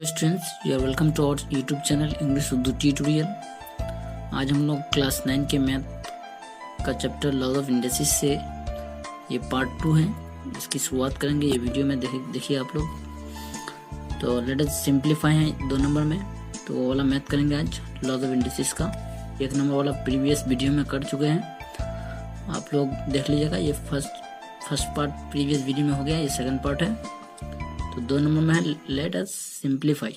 Students you are welcome to our YouTube channel English Urdu tutorial. आज हम लोग class 9 के मैथ का चैप्टर लॉज ऑफ इंडेक्सेस से ये पार्ट 2 है, इसकी शुरुआत करेंगे। ये वीडियो में देखिए आप लोग। तो लेट अस सिंप्लीफाई है 2 नंबर में, तो वो वाला मैथ करेंगे आज लॉज ऑफ इंडेक्सेस का। 1 नंबर वाला प्रीवियस वीडियो में कर चुके हैं, आप लोग देख लीजिएगा। ये फर्स्ट पार्ट प्रीवियस वीडियो में हो गया, ये सेकंड पार्ट है। तो 2 नंबर में है लेट अस सिंप्लीफाई।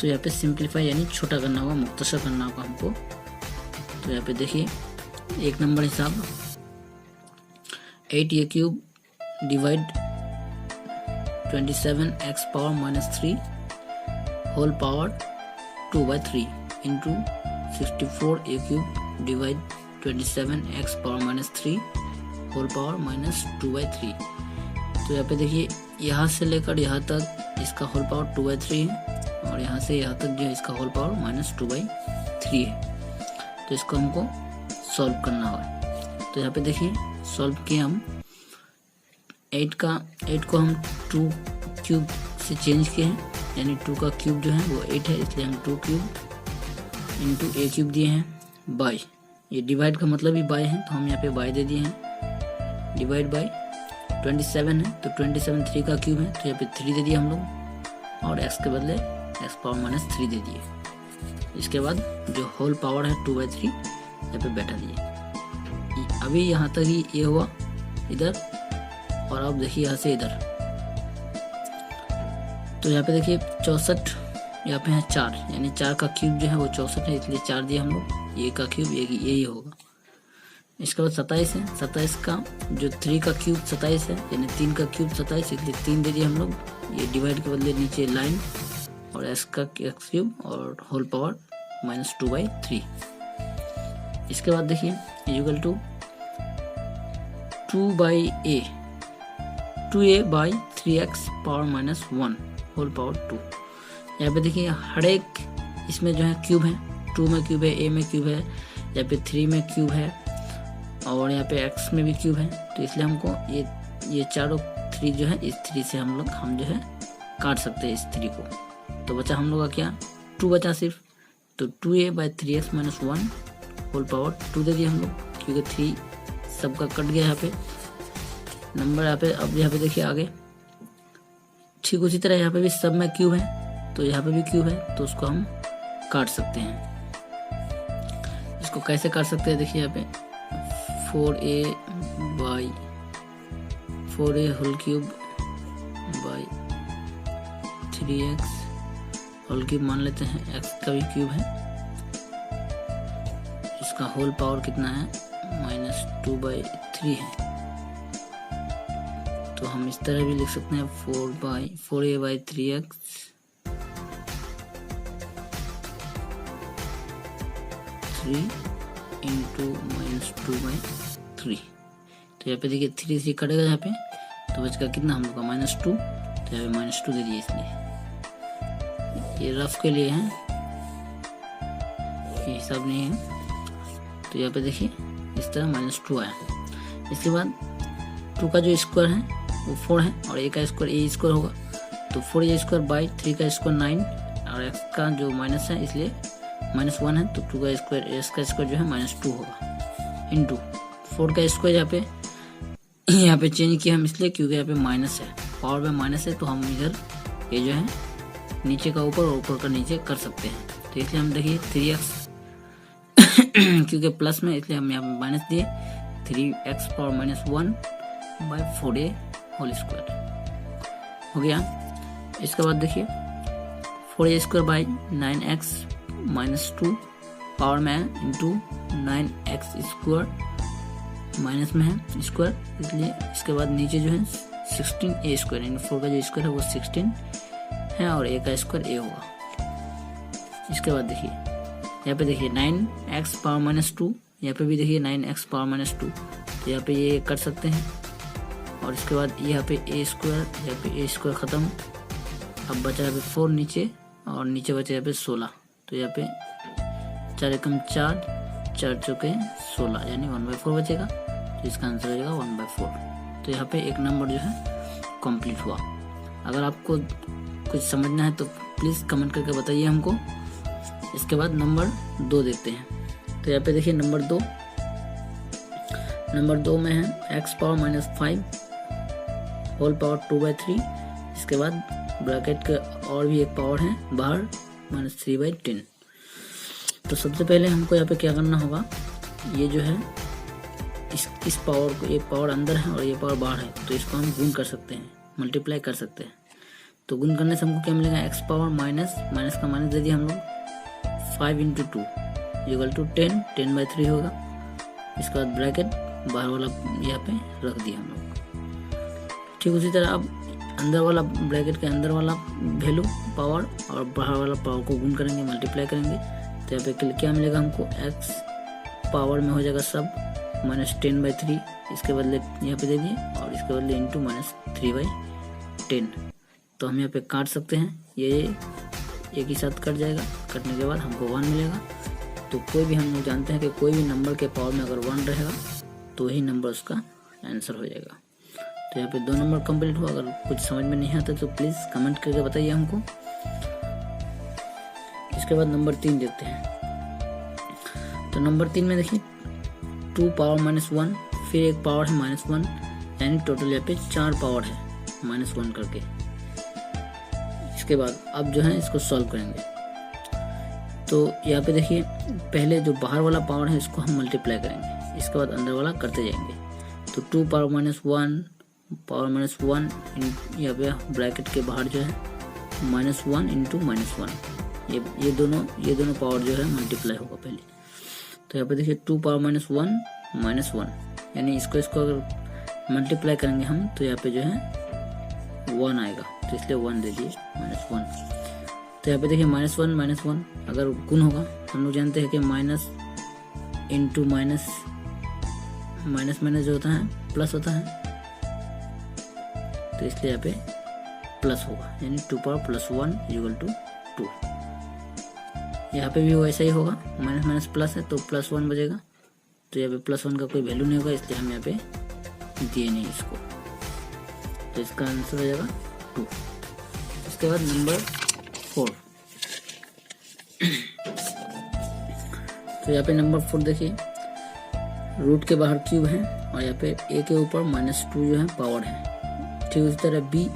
तो यहाँ पे सिंप्लीफाई यानी छोटा करना होगा, मुख्तसर करना होगा हमको। तो यहाँ पे देखिए 1 नंबर हिसाब 8a cube divide 27x power -3 whole power 2/3 into 64a cube divide 27x power -3 whole power -2/3। तो यहाँ पे देखिए यहाँ से लेकर यहाँ तक इसका होल पावर 2/3 है, और यहाँ से यहाँ तक जो है इसका होल पावर -2/3 है। तो इसको हमको सॉल्व करना होगा। तो यहाँ पे देखिए सॉल्व किए हम 8 को हम 2 क्यूब से चेंज किए हैं, यानी 2 का क्यूब जो है वो 8 है, इसलिए हम 2 क्यूब इंटू a क्यूब दिए हैं बाई। ये डिवाइड का मतलब ही बाई है, तो हम यहाँ पे बाई दे दिए हैं। डिवाइड बाई 27 है, तो 27 3 का क्यूब है, तो यहाँ पे 3 दे दिए हम लोग, और x के बदले x पावर -3 दे दिए। इसके बाद जो होल पावर है 2/3 यहाँ पे बैठा दिए। अभी यहाँ तक ही ये हुआ इधर, और अब देखिए यहाँ से इधर। तो यहाँ पे देखिए 64 यहाँ पे है 4, यानी 4 का क्यूब जो है वो 64 है, इसलिए 4 दिए हम लोग। ये का क्यूब यही होगा। इसके बाद 27 है, 27 का जो 3 का क्यूब 27 है, यानी 3 का क्यूब 27, इसलिए 3 दे दिए हम लोग। ये डिवाइड के बदले नीचे लाइन, और x का x क्यूब और होल पावर -2/3। इसके बाद देखिए equal to 2/a 2a by 3x power -1 whole power 2। यहाँ पे देखिए हर एक इसमें जो है क्यूब है, 2 में क्यूब है, a में क्यूब है, यहाँ पे 3 में क्यूब है, और यहाँ पे x में भी क्यूब है। तो इसलिए हमको ये चारों 3 जो है, इस 3 से हम जो है काट सकते हैं इस 3 को। तो बचा हम लोग का क्या, 2 बचा सिर्फ। तो 2a by 3x -1 whole power 2 दे दिए हम लोग, क्योंकि 3 सबका कट गया यहाँ पे नंबर। यहाँ पे अब यहाँ पे देखिए आगे ठीक उसी तरह यहाँ पे भी सब में क्यूब है, तो यहाँ पे भी क्यूब है, तो उसको हम काट सकते हैं। इसको कैसे काट सकते हैं देखिए यहाँ पे 4a by 4a whole cube by 3x whole cube मान लेते हैं, x का भी क्यूब है, इसका होल पावर कितना है -2/3 है। तो हम इस तरह भी लिख सकते हैं 4a बाई 3x 3 इंटू -2/3। तो यहाँ पे देखिए 3 से कटेगा यहाँ पे, तो बचेगा कितना हम लोग का -2। तो यहाँ पे -2 दे दिए, इसलिए ये रफ के लिए है, ये हिसाब नहीं है। तो यहाँ पे देखिए इस तरह -2 आया। इसके बाद 2 का जो स्क्वायर है वो 4 है, और a का स्क्वायर a स्क्वायर होगा, तो 4a² बाई 3 का स्क्वायर 9, और x का जो माइनस है इसलिए -1 है, तो 2 का स्क्वायर s का स्क्वायर जो है -2 होगा, इंटू 4 का स्क्वायर यहाँ पे चेंज किया हम इसलिए क्योंकि यहाँ पे माइनस है, पावर में माइनस है, तो हम इधर ये जो है नीचे का ऊपर और ऊपर का नीचे कर सकते हैं। तो इसलिए हम देखिए 3x क्योंकि प्लस में, इसलिए हम यहाँ पे माइनस दिए, 3x power -1 by 4a whole square हो गया। इसके बाद देखिए 4a² बाई 9x -2 पावर में है, इंटू 9x² माइनस में है स्क्वायर, इसलिए इसके बाद नीचे जो है 16a², यानी 4 का जो स्क्वायर है वो 16 है, और a का स्क्वायर a होगा। इसके बाद देखिए यहाँ पे देखिए 9x पावर -2, यहाँ पे भी देखिए 9x पावर -2, तो यहाँ पे ये कर सकते हैं। और इसके बाद यहाँ पे a², यहाँ पे a² ख़त्म, अब बचा यहाँ पे 4 नीचे, और नीचे बचा यहाँ पे 16। तो यहाँ पे 4 एकम 4, 4 चौके 16, यानी 1/4 बचेगा। तो इसका आंसर हो जाएगा 1/4। तो यहाँ पे एक नंबर जो है कंप्लीट हुआ। अगर आपको कुछ समझना है तो प्लीज़ कमेंट करके बताइए हमको। इसके बाद नंबर 2 देखते हैं। तो यहाँ पे देखिए नंबर 2 में है x पावर -5 होल पावर 2/3। इसके बाद ब्रैकेट के और भी एक पावर है बाहर -3/10। तो सबसे पहले हमको यहाँ पे क्या करना होगा, ये जो है इस पावर को, एक पावर अंदर है और ये पावर बाहर है, तो इसको हम गुण कर सकते हैं, मल्टीप्लाई कर सकते हैं। तो गुण करने से हमको क्या मिलेगा, x पावर माइनस का माइनस दे दिया हम लोग 5 × 2 = 10/3 होगा। इसके बाद ब्रैकेट बाहर वाला यहाँ पे रख दिया हम लोग। ठीक उसी तरह अब अंदर वाला ब्रैकेट के अंदर वाला वैल्यू पावर और बाहर वाला पावर को गुण करेंगे, मल्टीप्लाई करेंगे। तो यहाँ पे क्या मिलेगा हमको, x पावर में हो जाएगा सब -10/3, इसके बदले यहाँ पे दे दिए और इसके बदले इंटू -3/10। तो हम यहाँ पे काट सकते हैं, ये एक ही साथ कट जाएगा। कटने के बाद हमको 1 मिलेगा। तो कोई भी, हम लोग जानते हैं कि कोई भी नंबर के पावर में अगर 1 रहेगा तो वही नंबर उसका आंसर हो जाएगा। तो यहाँ पे 2 नंबर कंप्लीट हुआ। अगर कुछ समझ में नहीं आता तो प्लीज़ कमेंट करके बताइए हमको। इसके बाद नंबर 3 देखते हैं। तो नंबर 3 में देखिए 2 पावर -1, फिर एक पावर है -1, यानी टोटल यहाँ पे 4 पावर है -1 करके। इसके बाद अब जो है इसको सॉल्व करेंगे। तो यहाँ पे देखिए पहले जो बाहर वाला पावर है इसको हम मल्टीप्लाई करेंगे, इसके बाद अंदर वाला करते जाएंगे। तो 2 पावर -1 यहाँ पे ब्रैकेट के बाहर जो है -1 × -1, ये दोनों पावर जो है मल्टीप्लाई होगा पहले। तो यहाँ पे देखिए 2 पावर -1 यानी इसको अगर मल्टीप्लाई करेंगे हम तो यहाँ पे जो है 1 आएगा, तो इसलिए 1 दे दिए -1। तो यहाँ पे देखिए -1 अगर गुण होगा, हम लोग जानते हैं कि माइनस इंटू माइनस जो होता है प्लस होता है, तो इसलिए यहाँ पे प्लस होगा, यानी 2 पावर +1 = 2। यहाँ पे भी वैसा ही होगा, माइनस प्लस है तो +1 बजेगा। तो यहाँ पे +1 का कोई वैल्यू नहीं होगा, इसलिए हम यहाँ पे दिए नहीं इसको। तो इसका आंसर हो जाएगा 2। इसके बाद नंबर 4। तो यहाँ पे नंबर 4 देखिए, रूट के बाहर क्यूब है और यहाँ पे a के ऊपर -2 जो है पावर है। ठीक उसी तरह b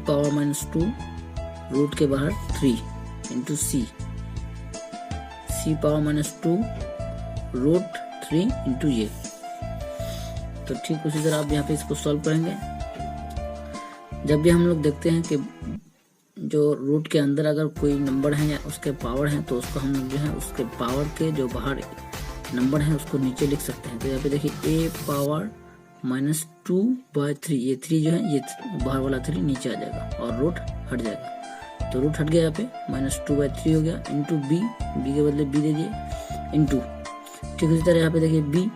पावर -2, रूट के बाहर 3 × c पावर -2, रूट 3 × a। तो ठीक उसी तरह आप यहाँ पे इसको सॉल्व करेंगे। जब भी हम लोग देखते हैं कि जो रूट के अंदर अगर कोई नंबर है या उसके पावर है, तो उसको हम लोग जो है उसके पावर के जो बाहर नंबर है उसको नीचे लिख सकते हैं। तो यहाँ पे देखिए a पावर -2/3, ये 3 जो है ये बाहर वाला 3 नीचे आ जाएगा और रूट हट जाएगा। तो रूट हट गया, यहाँ पे -2/3 हो गया इंटू b के बदले b दे दिए इंटू। ठीक उसी तरह यहाँ पे देखिए b,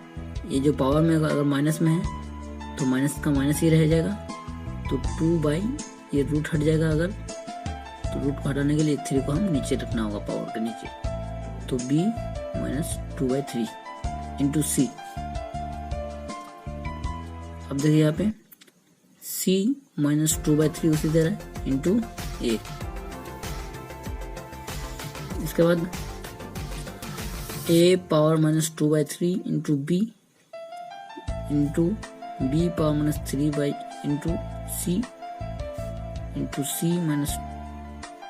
ये जो पावर में अगर माइनस में है तो माइनस का माइनस ही रह जाएगा, तो 2/, ये रूट हट जाएगा अगर, तो रूट को हटाने के लिए 3 को हम नीचे रखना होगा पावर के नीचे। तो b -2/3 इंटू c। अब देखिए यहाँ पे c -2/3 उसी तरह इंटू a। इसके बाद a power -2/3 into b power -3 into c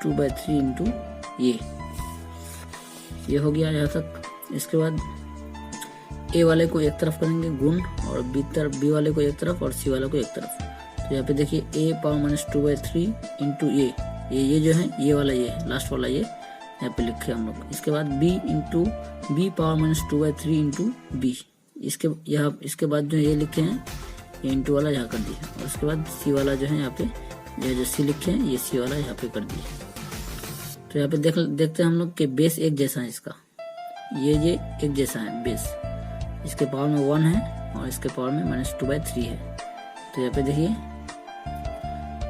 -2/3 into ये हो गया यहाँ तक। इसके बाद a वाले को एक तरफ करेंगे गुण और b वाले को एक तरफ और c वाले को एक तरफ। तो यहाँ पे देखिए a पावर -2/3 इंटू ये जो है ये वाला, ये लास्ट वाला ये यहाँ पे लिखे हम लोग। इसके बाद b पावर -2/3 इंटू b, इसके बाद जो ये लिखे हैं ये इंटू वाला यहाँ कर दिया, और उसके बाद c वाला जो है यहाँ पे जो c लिखे हैं ये c वाला यहाँ पे कर दिया। तो यहाँ पे देखते हैं हम लोग कि बेस एक जैसा है इसका, ये एक जैसा है बेस, इसके पावर में 1 है और इसके पावर में -2/3 है। तो यहाँ पे देखिए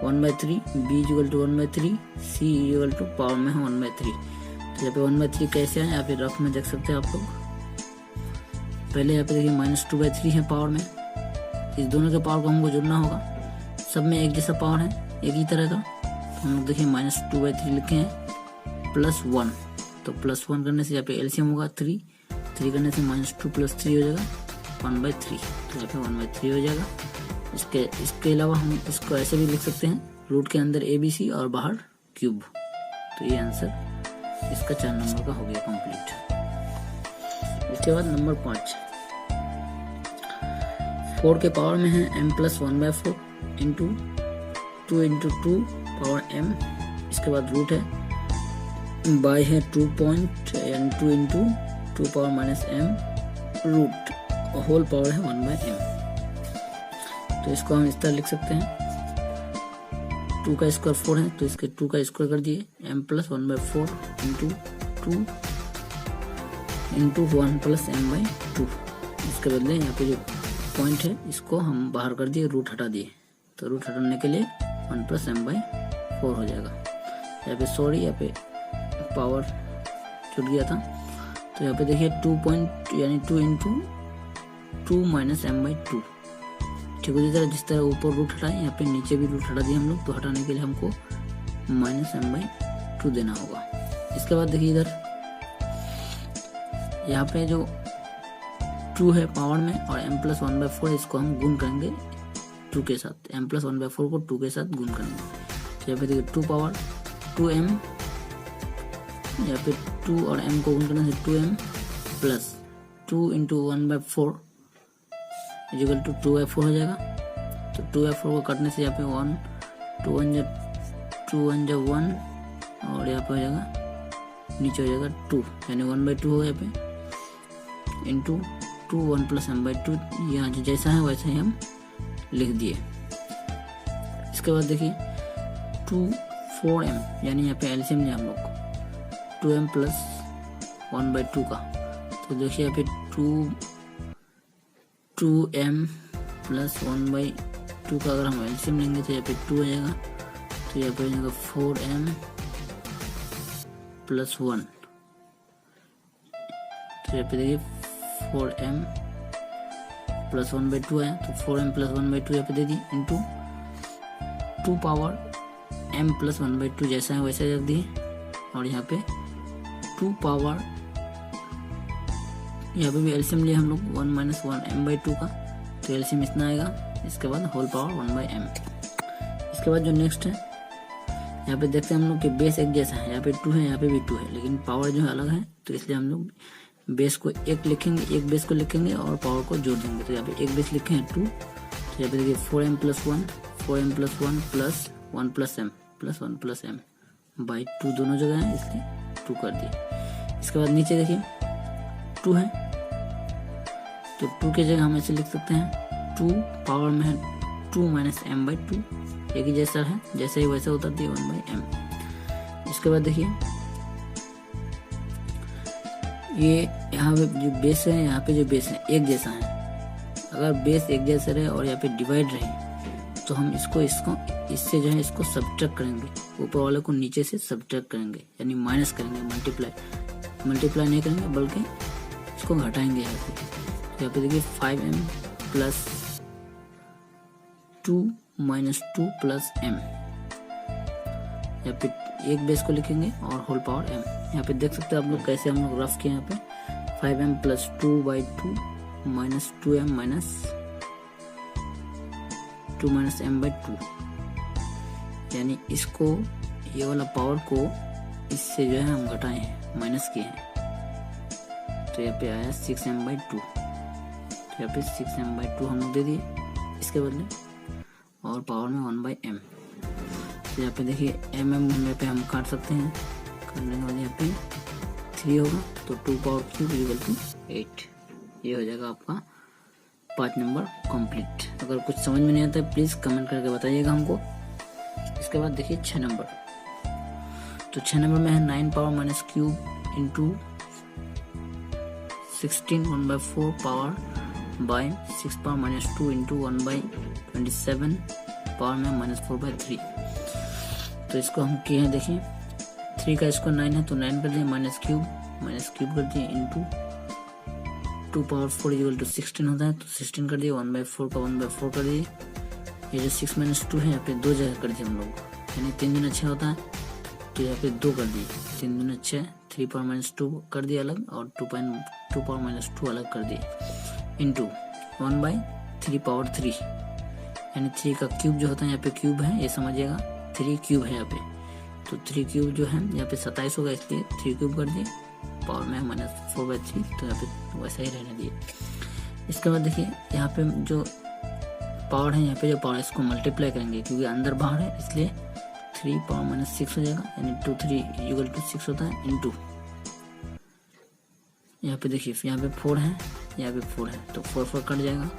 1/3, b = 1/3, c = पावर में है 1/3। तो यहाँ पे 1/3 कैसे है, यहाँ पे रफ में देख सकते हैं आप लोग। पहले यहाँ पे देखिए -2/3 है पावर में, इस दोनों के पावर को हमको जोड़ना होगा, सब में एक जैसा पावर है, एक ही तरह का। तो हम लोग देखिए -2/3 लिखे हैं +1, तो +1 करने से यहाँ पे एलसीएम होगा 3 करने से -2 + 3 हो जाएगा 1/3, तो यहाँ पे 1/3 हो जाएगा। इसके अलावा हम इसको ऐसे भी लिख सकते हैं, रूट के अंदर ABC और बाहर क्यूब। तो ये आंसर इसका 4 नंबर का हो गया कंप्लीट। इसके बाद नंबर 5, 4 के पावर में है m + 1/4 इंटू 2 × 2 पावर m। इसके बाद रूट है, बाय है 2 पॉइंट यानी 2 × 2 power -m root, whole power है 1/m। तो इसको हम इस तरह लिख सकते हैं, 2 का स्क्वायर 4 है तो इसके 2 का स्क्वायर कर दिए, m + 1/4 इंटू 2 × 1 + m/2। इसके बदले यहाँ पे जो पॉइंट है इसको हम बाहर कर दिए, रूट हटा दिए, तो रूट हटाने के लिए 1 + m/4 हो जाएगा। यहाँ पे सॉरी, यहाँ पे पावर छूट गया था, तो यहाँ पे देखिए 2 पॉइंट यानी 2 × 2 - m/2। ठीक है, जिस तरह ऊपर रूट हटाए यहाँ पे नीचे भी रूट हटा दिए हम लोग, तो हटाने के लिए हमको -m/2 देना होगा। इसके बाद देखिए इधर यहाँ पे जो 2 है पावर में और m + 1/4 इसको हम गुण करेंगे 2 के साथ, m + 1/4 को 2 के साथ गुण करेंगे। तो यहाँ पे देखिए 2 पावर 2m, यहाँ पे 2 और m को गुण करने से 2m + 2 × 1/4 = 2/4 हो जाएगा। तो 2/4 को काटने से यहाँ पे 1 2 1 = 1 और यहाँ पे हो जाएगा, नीचे हो जाएगा 2 यानी 1/2 हो, यहाँ पे इंटू 2 1 + m/2। यहाँ जो जैसा है वैसा ही हम लिख दिए। इसके बाद देखिए 2 4m यानी यहाँ पे एलसीएम लिया हम लोग 2m + 1/2 का, तो देखिए यहाँ पे 2m + 1/2 का अगर हम एलसीएम लेंगे तो यहाँ पे 2 हो जाएगा, तो यहाँ पे हो जाएगा 4m + 1। तो यहाँ पे देखिए 4m + 1/2 है, तो 4m + 1/2 यहाँ पे दे दी इंटू 2 पावर m + 1/2 जैसा है वैसा रख दिए, और यहाँ पे 2 पावर, यहाँ पे भी एलसीएम लिए हम लोग 1 - 1 m/2 का, तो एलसीएम इतना आएगा। इसके बाद होल पावर 1/m। इसके बाद जो नेक्स्ट है यहाँ पे देखते हैं हम लोग कि बेस एक जैसा है, यहाँ पे 2 है यहाँ पे भी 2 है, लेकिन पावर जो है अलग है, तो इसलिए हम लोग बेस को एक लिखेंगे, एक बेस को लिखेंगे और पावर को जोड़ देंगे। तो यहाँ पे एक बेस लिखे हैं 2, तो यहाँ पे देखिए 4m + 1 4m + 1 + 1 + m + 1 + m/2 दोनों जगह है, इसलिए 2 कर दिए। इसके बाद नीचे देखिए 2 है, तो 2 की जगह हम ऐसे लिख सकते हैं 2 पावर में है 2 - m/2, एक ही जैसा है, जैसे ही वैसे उतर दिए 1/m। इसके बाद देखिए ये यहाँ पे जो बेस है, यहाँ पे जो बेस है एक जैसा है। अगर बेस एक जैसा रहे और यहाँ पे डिवाइड रहे तो हम इसको इससे जो है इसको सब्ट्रैक्ट करेंगे, ऊपर वाले को नीचे से सब्ट्रैक्ट करेंगे यानी माइनस करेंगे, मल्टीप्लाई नहीं करेंगे बल्कि इसको घटाएंगे। यहाँ पे यहाँ पे देखिए 5m + 2 - 2 + m, यहाँ पे एक बेस को लिखेंगे और होल पावर m। यहाँ पे देख सकते हैं आप लोग कैसे हम लोग रफ किए, यहाँ पे 5m + 2/2 - 2m - 2 - m/2, यानी इसको ये वाला पावर को इससे जो है हम घटाए हैं, माइनस किए हैं, तो यहाँ पे आया 6m/2। तो यहाँ पे 6m/2 हम लोग दे दिए इसके बदले, और पावर में 1/m। तो यहाँ पे देखिए यहाँ पे हम काट सकते हैं, करने के बाद यहाँ पे 3 होगा, तो 2 पावर क्यूब = 8। ये हो जाएगा आपका 5 नंबर कंप्लीट। अगर कुछ समझ में नहीं आता है प्लीज़ कमेंट करके बताइएगा हमको। इसके बाद देखिए 6 नंबर, तो 6 नंबर में है 9 power -3 into 16 1/4 power bye 6 power -2 into 1/27 power में -4/3। तो इसको हम किए हैं, देखिए 3 का स्क्वायर 9 है, तो 9 कर दिए -3 कर दिए इंटू 2 पावर 4 = 16 होता है, तो 16 कर दिए, 1/4 का 1/4 कर दिए, ये जो 6 माइनस 2 है यहाँ पे 2 जगह कर दिए हम लोग, यानी 3 दूना 6 होता है, तो यहाँ पे 2 कर दिए, 3 दूना 6, 3 पावर माइनस 2 कर दिए अलग, और 2 पावर माइनस 2 अलग कर दिए, इंटू 1/3 पावर 3, यानी 3 का क्यूब जो होता है यहाँ पे क्यूब है, ये समझिएगा 3 क्यूब है यहाँ पे, तो 3 क्यूब जो है यहाँ पे 27 होगा, इसलिए 3 क्यूब कर दिए, पावर में माइनस 4/3, तो यहाँ पे वैसा ही रहने दिए। इसके बाद देखिए यहाँ पे जो पावर है, यहाँ पे जो पावर है इसको मल्टीप्लाई करेंगे, क्योंकि अंदर बाहर है, इसलिए 3 पावर माइनस 6 हो जाएगा, यानी 2 3 इक्वल टू 6 होता है, इंटू यहाँ पे देखिए यहाँ पे 4 है, यहाँ पे 4 है, तो 4 4 कट जाएगा,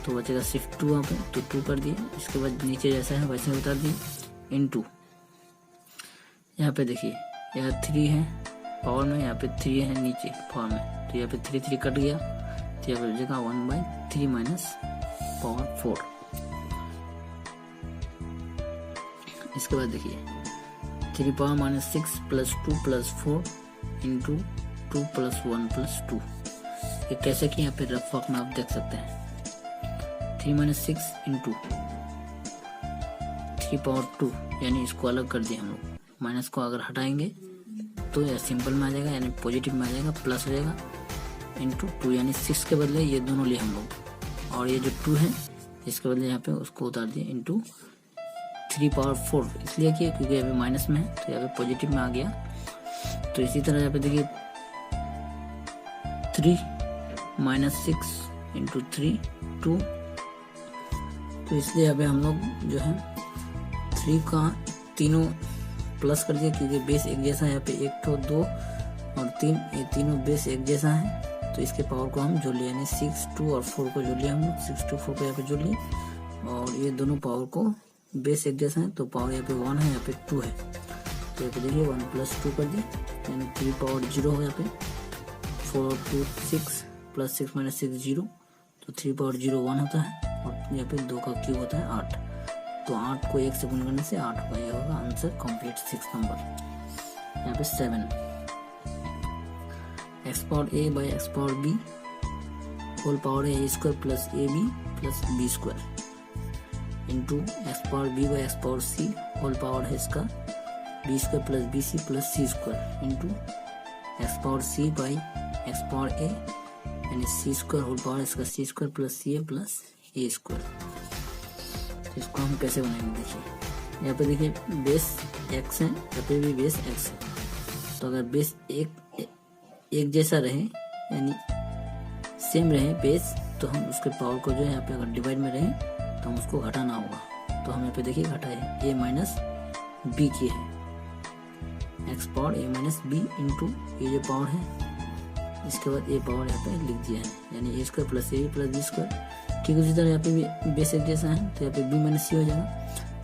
तो बचेगा सिर्फ 2 यहाँ पे, तो 2 कर दिए। इसके बाद नीचे जैसा है वैसे उतार दिए, इंटू यहाँ पे देखिए यहाँ 3 है पावर में, यहाँ पे 3 है नीचे पावर में, तो यहाँ पे 3 3 कट गया, तो यहाँ पे बचेगा 1/3 माइनस पावर 4। इसके बाद देखिए 3 power minus 6 plus 2 plus 4 into 2 plus 1 plus 2, ये कैसे कि यहाँ पे रफ वर्क में आप देख सकते हैं, 3 माइनस 6 इंटू 3 पावर 2, यानी इसको अलग कर दिया हम लोग, माइनस को अगर हटाएंगे तो यह सिंपल में आ जाएगा, यानी पॉजिटिव में आ जाएगा, प्लस हो जाएगा, इंटू 2, यानी 6 के बदले ये दोनों लिए हम लोग, और ये जो 2 है इसके बदले यहाँ पे उसको उतार दिए, इंटू 3 पावर 4, इसलिए कि क्योंकि यहाँ पे माइनस में है, तो यहाँ पे पॉजिटिव में आ गया। तो इसी तरह यहाँ पे देखिए 3 माइनस 6 इंटू 3 2, तो इसलिए यहाँ पे हम लोग जो है 3 का तीनों प्लस कर दिया, क्योंकि बेस एक जैसा है, यहाँ पे 1 2 2 और 3, ये तीनों बेस एक जैसा है, तो इसके पावर को हम जोड़ लिया, यानी 6 2 और 4 को जोड़ लिया हम लोग, 6 2 4 को यहाँ पे जोड़ लिए, और ये दोनों पावर को बेस एक जैसा है, तो पावर यहाँ पे 1 है, यहाँ पे 2 है, तो यहाँ पे देखिए 1 प्लस 2 कर दिए, यानी 3 पावर 0 हो, यहाँ पे 4 2 6 प्लस 6 माइनस 6 0, तो 3 पावर 0 1 होता है, और यहाँ पे 2 का क्यूब होता है 8, तो 8 को 1 से गुण करने से 8 होगा, यह होगा आंसर कंप्लीट 6 नंबर। यहाँ पे 7 x power a by x power b whole power है a square plus ab plus b square into x power b by x power c whole power है इसका b square plus bc plus c square into x power c by x power a, यानी c square whole power इसका c square plus ca plus a square. तो इसको हम कैसे बनाएंगे, देखिए यहाँ पे देखिए बेस x है, यहाँ पे भी बेस x है, तो अगर बेस एक जैसा रहे, यानी सेम रहे बेस, तो हम उसके पावर को जो है यहाँ पे अगर डिवाइड में रहे तो हम उसको घटाना होगा, तो हम यहाँ पे देखिए घटाए a माइनस बी की है, x power a minus B into ये जो पावर है, इसके बाद a पावर यहाँ पे लिख दिया है, यानी a square plus a plus B square. ठीक उसी तरह यहाँ पे भी बेस एक जैसा है, तो यहाँ पे b माइनस सी हो जाएगा,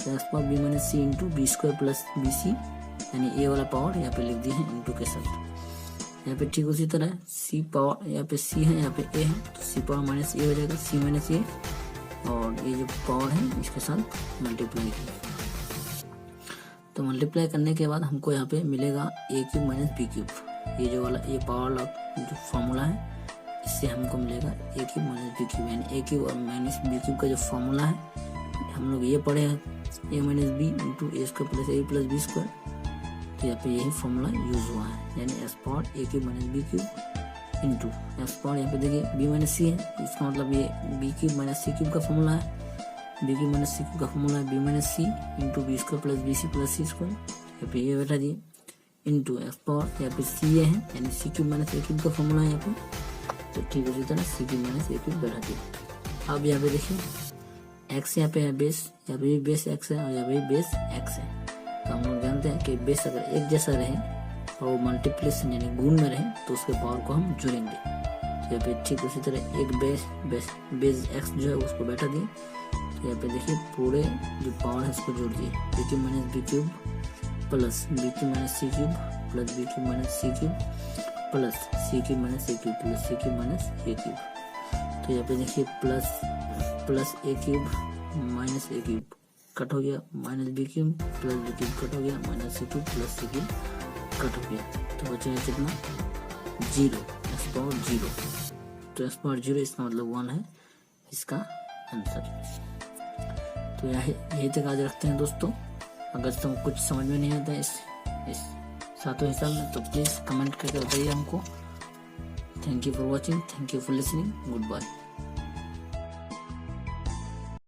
तो x power b minus c into b square plus b c, यानी a वाला पावर यहाँ पे लिख दिया है इंटू के साथ। यहाँ पे ठीक उसी तरह c पावर, यहाँ पे c है, यहाँ पे a है, तो c पावर माइनस a हो जाएगा, c माइनस a, और ये जो पावर है इसके साथ मल्टीप्लाई किया, तो मल्टीप्लाई करने के बाद हमको यहाँ पे मिलेगा a cube minus B cube, ये जो वाला ये पावर वाला जो फॉर्मूला है, इससे हमको मिलेगा a cube minus B cube, यानी a क्यूब और माइनस बी क्यूब का जो फॉर्मूला है हम लोग ये पढ़े हैं, a minus B into A square plus a plus B square, तो यहाँ पे यही फॉर्मूला यूज हुआ है, यानी x power a cube minus B cube into x power, यहाँ पे देखिए b माइनस सी है, इसका मतलब ये b क्यूब माइनस सी क्यूब का फॉर्मूला है, b क्यूब माइनस सी क्यूब का फॉर्मूला है b minus c into b square plus b c plus c square, यहाँ पे ये बैठा दिए इंटू x पावर, यहाँ पे सी है, यानी सी क्यूब माइनस ए क्यूब का फॉर्मूला है यहाँ पे, तो ठीक उसी तरह सी क्यूब माइनस ए क्यूब बैठा दिए। अब यहाँ पे देखिए x यहाँ पे है बेस, यहाँ पे भी बेस x है और यहाँ पे भी बेस x है, तो हम लोग जानते हैं कि बेस अगर एक जैसा रहे और मल्टीप्लिकेशन यानी गुण में रहे तो उसके पावर को हम जोड़ेंगे, तो यहाँ पे ठीक उसी तरह एक बेस x जो है उसको बैठा दिए, तो यहाँ पे देखिए पूरे जो पावर है उसको जोड़ दिए, B cube minus B cube plus B cube minus C cube plus B cube minus C cube plus C cube minus A cube plus C cube minus A cube, तो यहाँ पे देखिए plus A cube minus A cube cut हो गया, minus B cube plus B cube cut हो गया, minus सी cube plus C cube cut हो गया, तो बचेगा कितना 0, एक्स पावर 0, तो एक्स पावर 0 इसका मतलब 1 है इसका आंसर। तो तो यही तक आज रखते हैं दोस्तों। अगर तुम कुछ समझ में नहीं आता है इस सातों हिसाब में तो प्लीज़ कमेंट करके बताइए हमको। Thank you for watching, thank you for listening, good bye.